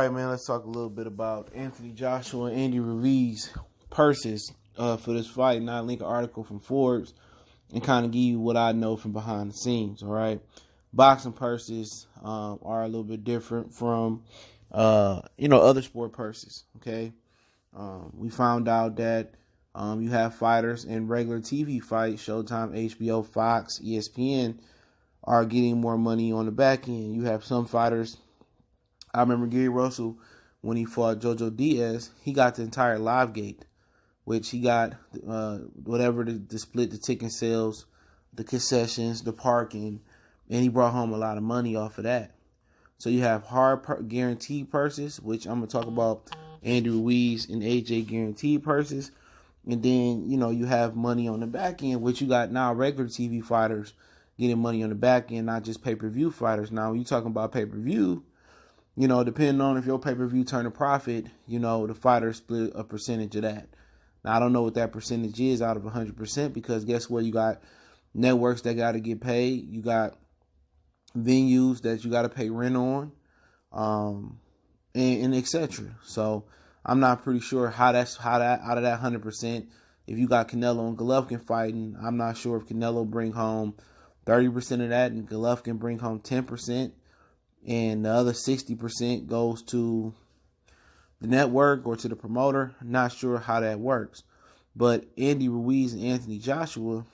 right, man, let's talk a little bit about Anthony Joshua and Andy Ruiz purses for this fight. And I'll link an article from Forbes and kind of give you what I know from behind the scenes, all right? Boxing purses are a little bit different from, other sport purses, okay? We found out that you have fighters in regular TV fights, Showtime, HBO, Fox, ESPN, are getting more money on the back end. You have some fighters. I remember Gary Russell, when he fought Jojo Diaz, he got the entire live gate, which he got whatever to split the ticket sales, the concessions, the parking, and he brought home a lot of money off of that. So you have hard guaranteed purses, which I'm going to talk about Andy Ruiz and AJ guaranteed purses. And then, you have money on the back end, which you got now regular TV fighters getting money on the back end, not just pay-per-view fighters. Now, when you're talking about pay-per-view, depending on if your pay-per-view turn a profit, the fighters split a percentage of that. Now, I don't know what that percentage is out of 100% because guess what? You got networks that got to get paid. You got venues that you got to pay rent on, and etc. So I'm not pretty sure how that out of that 100%. If you got Canelo and Golovkin fighting, I'm not sure if Canelo bring home 30% of that and Golovkin bring home 10%. And the other 60% goes to the network or to the promoter. Not sure how that works. But Andy Ruiz and Anthony Joshua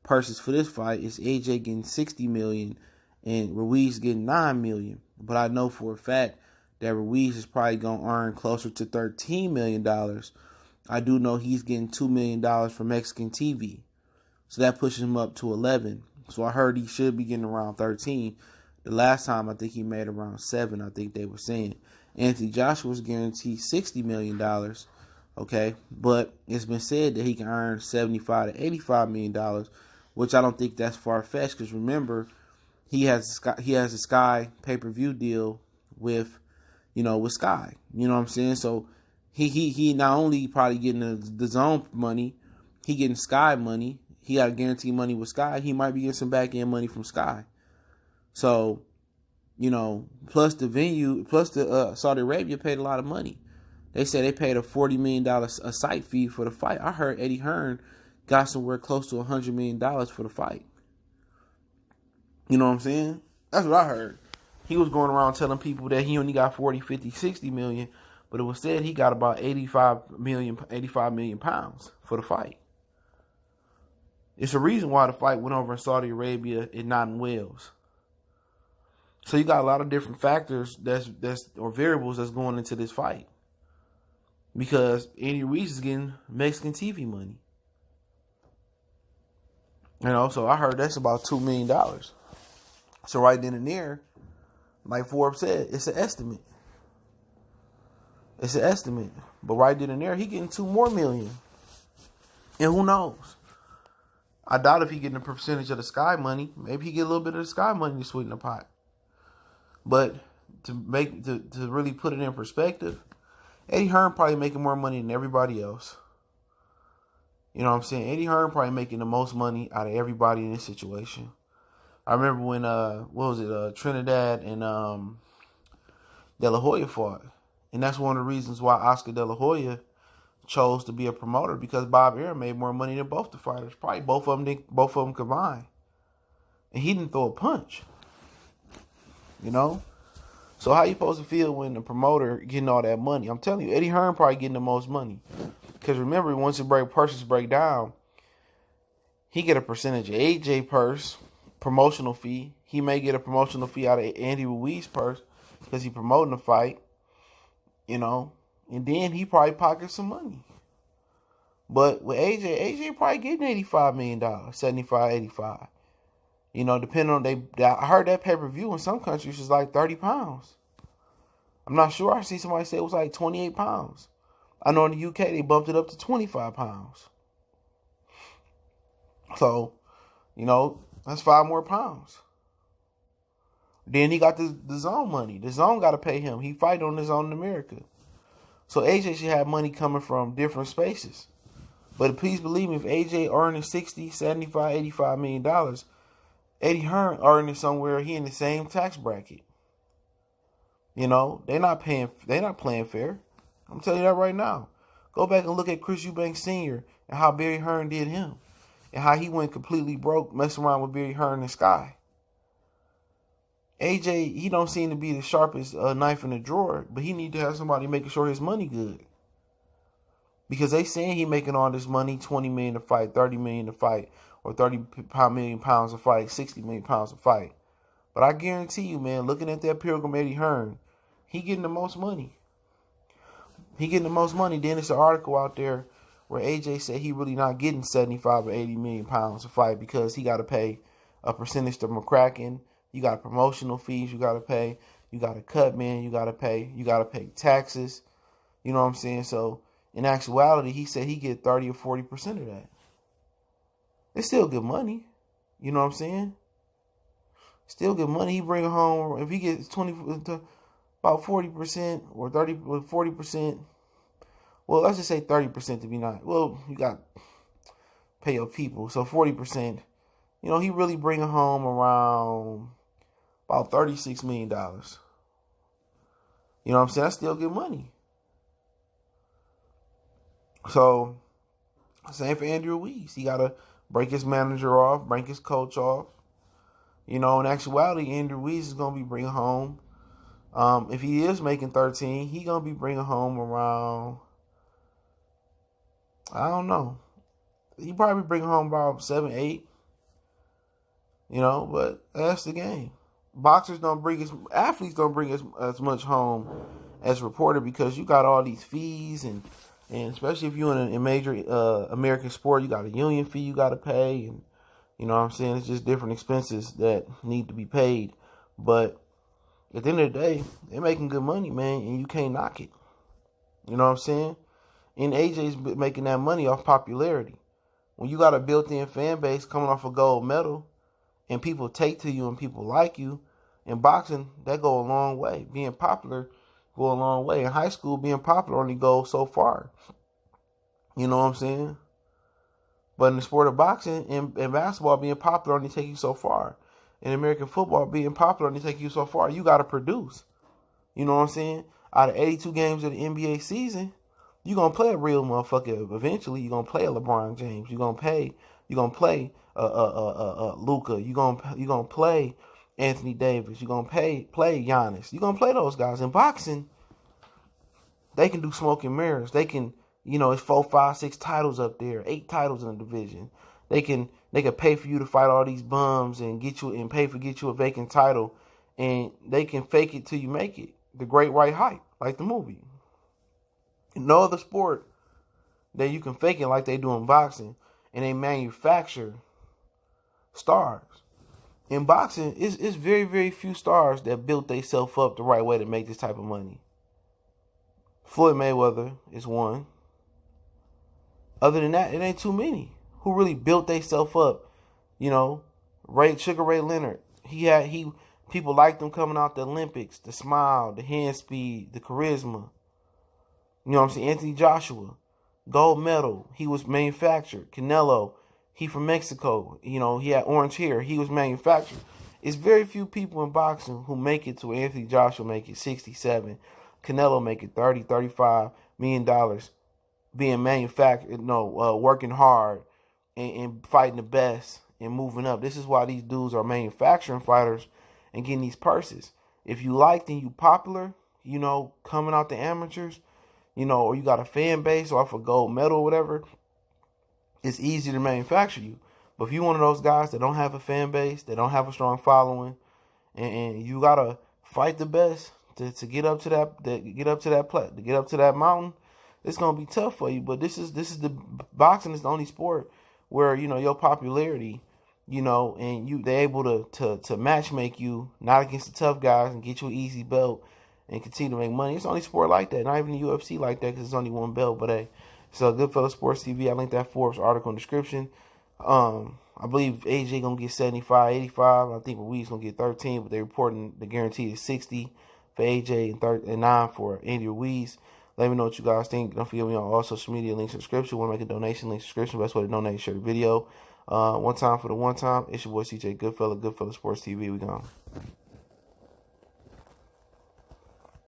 purses for this fight is AJ getting $60 million and Ruiz getting $9 million. But I know for a fact that Ruiz is probably going to earn closer to $13 million. I do know he's getting $2 million from Mexican TV. So that pushes him up to 11. So I heard he should be getting around 13. The last time, I think he made around 7, I think they were saying. Anthony Joshua was guaranteed $60 million, okay? But it's been said that he can earn $75 to $85 million, which I don't think that's far-fetched because remember, he has a Sky pay-per-view deal with Sky. You know what I'm saying? So he not only probably getting the DAZN money, he getting Sky money. He got guaranteed money with Sky. He might be getting some back-end money from Sky. So, plus the venue, plus the Saudi Arabia paid a lot of money. They said they paid a $40 million a site fee for the fight. I heard Eddie Hearn got somewhere close to $100 million for the fight. You know what I'm saying? That's what I heard. He was going around telling people that he only got 40, 50, 60 million, but it was said he got about 85 million pounds for the fight. It's a reason why the fight went over in Saudi Arabia and not in Wales. So you got a lot of different factors or variables that's going into this fight. Because Andy Ruiz is getting Mexican TV money. So I heard that's about $2 million. So right then and there, like Forbes said, it's an estimate. It's an estimate. But right then and there, he getting $2 more million. And who knows? I doubt if he getting a percentage of the Sky money. Maybe he get a little bit of the Sky money to sweeten the pot. But to really put it in perspective, Eddie Hearn probably making more money than everybody else. You know what I'm saying? Eddie Hearn probably making the most money out of everybody in this situation. I remember when Trinidad and De La Hoya fought, and that's one of the reasons why Oscar De La Hoya chose to be a promoter because Bob Arum made more money than both the fighters, probably both of them combined, and he didn't throw a punch. So how you supposed to feel when the promoter getting all that money? I'm telling you, Eddie Hearn probably getting the most money. Because remember, once the purses break down, he get a percentage of AJ purse, promotional fee. He may get a promotional fee out of Andy Ruiz purse because he promoting the fight, and then he probably pockets some money. But with AJ probably getting $85 million, 75, 85. Depending on I heard that pay-per-view in some countries is like 30 pounds. I'm not sure. I see somebody say it was like 28 pounds. I know in the UK they bumped it up to 25 pounds. So, that's 5 more pounds. Then he got the DAZN money. The DAZN got to pay him. He fight on his own in America. So AJ should have money coming from different spaces. But please believe me, if AJ earning 60, 75, $85 million, Eddie Hearn earning somewhere, he in the same tax bracket. You know, they're not playing fair. I'm telling you that right now. Go back and look at Chris Eubanks Sr. and how Barry Hearn did him. And how he went completely broke messing around with Barry Hearn and Sky. AJ, he don't seem to be the sharpest knife in the drawer, but he need to have somebody making sure his money good. Because they saying he making all this money, $20 million a fight, $30 million a fight, or £30 million a fight, £60 million a fight. But I guarantee you, man, looking at that Pilgrim Eddie Hearn, he getting the most money. He getting the most money. Then it's an article out there where AJ said he really not getting 75 or 80 million pounds a fight because he got to pay a percentage to McCracken. You got promotional fees you got to pay. You got to cut, man. You got to pay. You got to pay taxes. You know what I'm saying? So in actuality, he said he get 30 or 40% of that. It's still good money. You know what I'm saying? Still good money. He bring home, if he gets about 40% or 30 or 40%. Well, let's just say 30% to be nice. Well, you got to pay your people. So 40%, you know, he really bringing home around about $36 million. You know what I'm saying? That's still good money. So, same for Andrew Ruiz. He got to break his manager off, break his coach off. You know, in actuality, Andrew Ruiz is going to be bringing home, if he is making 13, he going to be bringing home around, I don't know. He probably bringing home about 7, 8. You know, but that's the game. Athletes don't bring as much home as reported because you got all these fees and especially if you're in a major American sport, you got a union fee you got to pay, and you know what I'm saying? It's just different expenses that need to be paid. But at the end of the day, they're making good money, man, and you can't knock it. You know what I'm saying? And AJ's making that money off popularity. When you got a built-in fan base coming off a gold medal, and people take to you and people like you, in boxing, that go a long way. Being popular go a long way. In high school, being popular only goes so far. You know what I'm saying? But in the sport of boxing and basketball, being popular only take you so far. In American football, being popular only take you so far. You got to produce. You know what I'm saying? Out of 82 games of the NBA season, you're going to play a real motherfucker eventually. You're going to play a LeBron James. You're going to play Luka. You're going to play Anthony Davis. You're going to play Giannis. You're going to play those guys. In boxing, they can do smoke and mirrors. They can, you know, it's 4, 5, 6 titles up there, 8 titles in the division. They can pay for you to fight all these bums and get you a vacant title, and they can fake it till you make it. The Great White Hype, like the movie. In no other sport that you can fake it like they do in boxing, and they manufacture stars. In boxing, it's very, very few stars that built themselves up the right way to make this type of money. Floyd Mayweather is one. Other than that, it ain't too many who really built themselves up. You know, Sugar Ray Leonard. People liked him coming out the Olympics, the smile, the hand speed, the charisma. You know what I'm saying? Anthony Joshua, gold medal. He was manufactured. Canelo, he from Mexico. You know, he had orange hair. He was manufactured. It's very few people in boxing who make it to Anthony Joshua make it 67. Canelo make it 30, $35 million being manufactured, working hard and fighting the best and moving up. This is why these dudes are manufacturing fighters and getting these purses. If you liked and you popular, you know, coming out the amateurs, you know, or you got a fan base or off a gold medal or whatever, it's easy to manufacture you. But if you're one of those guys that don't have a fan base, that don't have a strong following, and you gotta fight the best to get up to that mountain, it's gonna be tough for you. But this is the boxing is the only sport where, you know, your popularity, you know, and they're able to match make you not against the tough guys and get you an easy belt and continue to make money. It's the only sport like that. Not even the UFC like that because it's only one belt. But hey, so Goodfellas Sports TV. I linked that Forbes article in the description. I believe AJ gonna get 75, 85. I think Ruiz gonna get 13, but they're reporting the guarantee is 60 for AJ and 9 for Andy Ruiz. Let me know what you guys think. Don't forget me on all social media, link subscription. Want to make a donation, link subscription. Best way to donate, share the video. One time for the one time. It's your boy CJ Goodfella, Goodfella Sports TV. We gone.